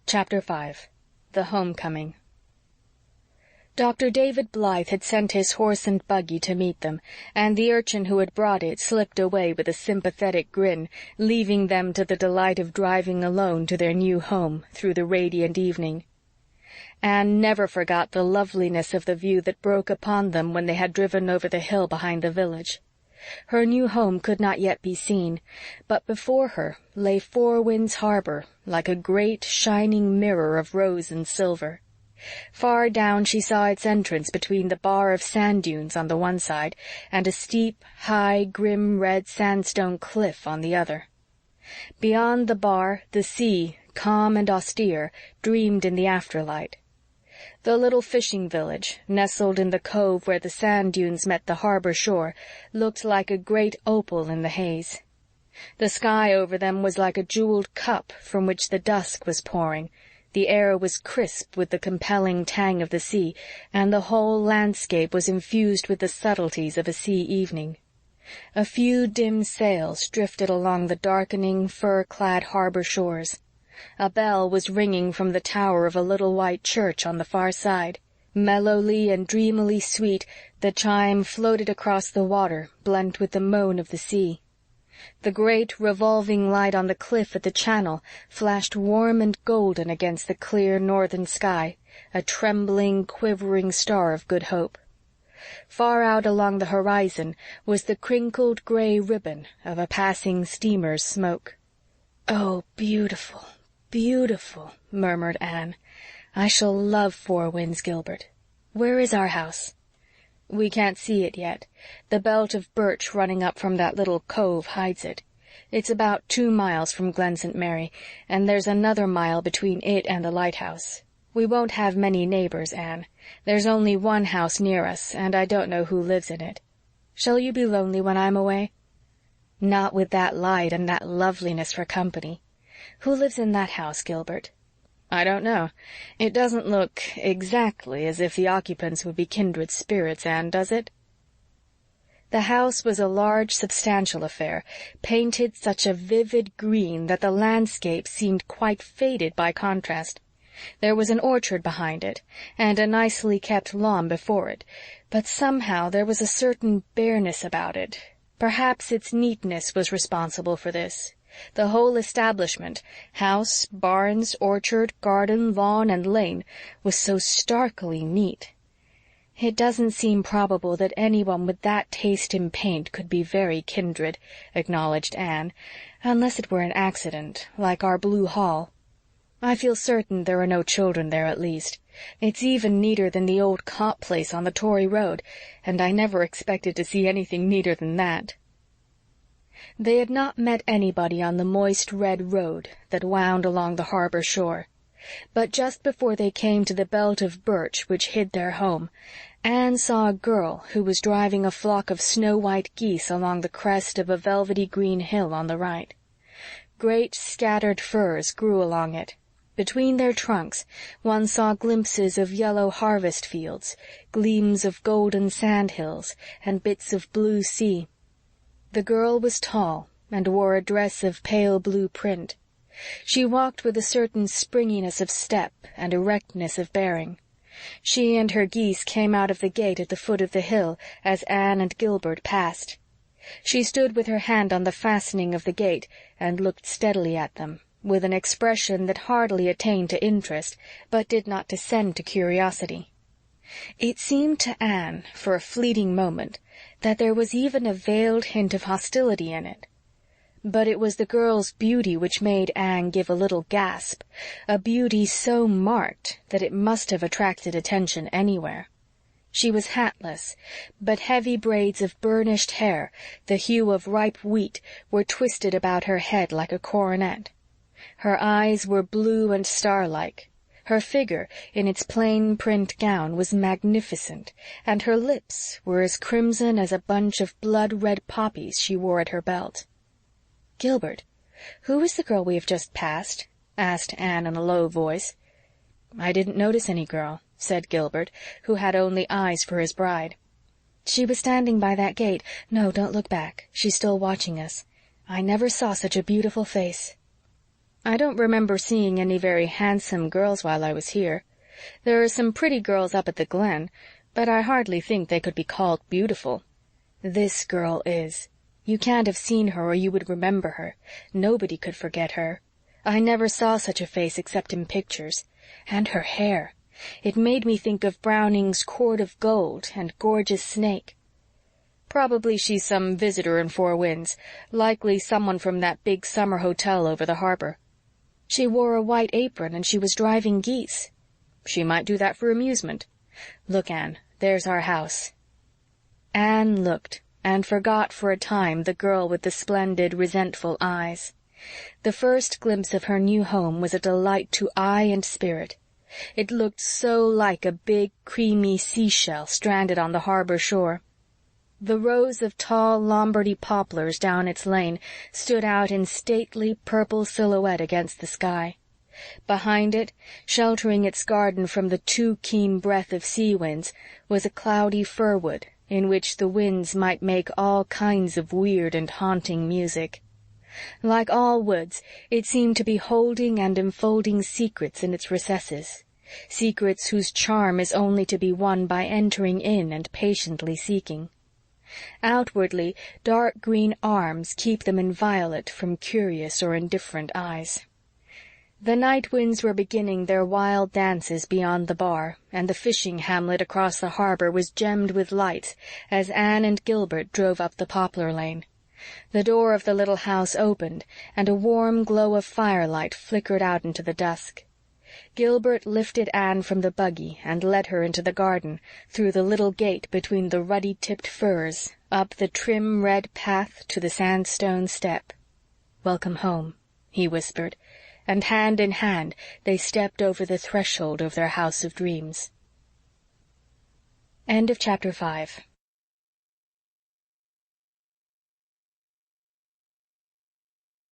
Chapter 5. The Homecoming. Dr. David Blythe had sent his horse and buggy to meet them, and the urchin who had brought it slipped away with a sympathetic grin, leaving them to the delight of driving alone to their new home through the radiant evening. Anne never forgot the loveliness of the view that broke upon them when they had driven over the hill behind the village. Her new home could not yet be seen, but before her lay Four Winds Harbor, like a great shining mirror of rose and silver. Far down she saw its entrance between the bar of sand dunes on the one side and a steep, high, grim red sandstone cliff on the other. Beyond the bar the sea, calm and austere, dreamed in the afterlight. The little fishing village, nestled in the cove where the sand dunes met the harbor shore, looked like a great opal in the haze. The sky over them was like a jeweled cup from which the dusk was pouring. The air was crisp with the compelling tang of the sea, and the whole landscape was infused with the subtleties of a sea evening. A few dim sails drifted along the darkening, fir-clad harbor shores. A bell was ringing from the tower of a little white church on the far side. Mellowly and dreamily sweet, the chime floated across the water, blent with the moan of the sea. The great revolving light on the cliff at the channel flashed warm and golden against the clear northern sky, a trembling, quivering star of good hope. Far out along the horizon was the crinkled gray ribbon of a passing steamer's smoke. "Oh, beautiful, beautiful," murmured Anne. "I shall love Four Winds, Gilbert. Where is our house?" "We can't see it yet. The belt of birch running up from that little cove hides it. It's about 2 miles from Glen St. Mary, and there's another mile between it and the lighthouse. We won't have many neighbors, Anne. There's only one house near us, and I don't know who lives in it. Shall you be lonely when I'm away?" "Not with that light and that loveliness for company. Who lives in that house, Gilbert?" "I don't know. It doesn't look exactly as if the occupants would be kindred spirits, Anne, does it?" The house was a large, substantial affair, painted such a vivid green that the landscape seemed quite faded by contrast. There was an orchard behind it, and a nicely kept lawn before it, but somehow there was a certain bareness about it. Perhaps its neatness was responsible for this. The whole establishment, house, barns, orchard, garden, lawn, and lane, was so starkly neat. "It doesn't seem probable that anyone with that taste in paint could be very kindred," acknowledged Anne, "unless it were an accident, like our blue hall. I feel certain there are no children there, at least. It's even neater than the old Copp place on the Tory Road, and I never expected to see anything neater than that." They had not met anybody on the moist red road that wound along the harbor shore. But just before they came to the belt of birch which hid their home, Anne saw a girl who was driving a flock of snow-white geese along the crest of a velvety green hill on the right. Great scattered firs grew along it. Between their trunks one saw glimpses of yellow harvest fields, gleams of golden sand hills, and bits of blue sea. The girl was tall and wore a dress of pale blue print. She walked with a certain springiness of step and erectness of bearing. She and her geese came out of the gate at the foot of the hill as Anne and Gilbert passed. She stood with her hand on the fastening of the gate and looked steadily at them, with an expression that hardly attained to interest, but did not descend to curiosity. It seemed to Anne, for a fleeting moment, that there was even a veiled hint of hostility in it. But it was the girl's beauty which made Anne give a little gasp, a beauty so marked that it must have attracted attention anywhere. She was hatless, but heavy braids of burnished hair, the hue of ripe wheat, were twisted about her head like a coronet. Her eyes were blue and star-like. Her figure, in its plain print gown, was magnificent, and her lips were as crimson as a bunch of blood-red poppies she wore at her belt. "Gilbert, who is the girl we have just passed?" asked Anne in a low voice. "I didn't notice any girl," said Gilbert, who had only eyes for his bride. "She was standing by that gate. No, don't look back. She's still watching us. I never saw such a beautiful face." I don't remember seeing any very handsome girls while I was here. There are some pretty girls up at the Glen, but I hardly think they could be called beautiful. This girl is. You can't have seen her or you would remember her. Nobody could forget her. I never saw such a face except in pictures. And her hair. It made me think of Browning's Cord of Gold and Gorgeous Snake. Probably she's some visitor in Four Winds, likely someone from that big summer hotel over the harbor. She wore a white apron and she was driving geese. She might do that for amusement. Look, Anne, there's our house. Anne looked and forgot for a time the girl with the splendid, resentful eyes. The first glimpse of her new home was a delight to eye and spirit. It looked so like a big, creamy seashell stranded on the harbor shore. The rows of tall Lombardy poplars down its lane stood out in stately purple silhouette against the sky. Behind it, sheltering its garden from the too keen breath of sea winds, was a cloudy firwood in which the winds might make all kinds of weird and haunting music. Like all woods, it seemed to be holding and enfolding secrets in its recesses, secrets whose charm is only to be won by entering in and patiently seeking. Outwardly, dark green arms keep them inviolate from curious or indifferent eyes. The night winds were beginning their wild dances beyond the bar, and the fishing hamlet across the harbor was gemmed with lights as Anne and Gilbert drove up the poplar lane. The door of the little house opened, and a warm glow of firelight flickered out into the dusk. Gilbert lifted Anne from the buggy and led her into the garden, through the little gate between the ruddy-tipped firs, up the trim red path to the sandstone step. "Welcome home," he whispered, and hand in hand they stepped over the threshold of their house of dreams. End of chapter 5.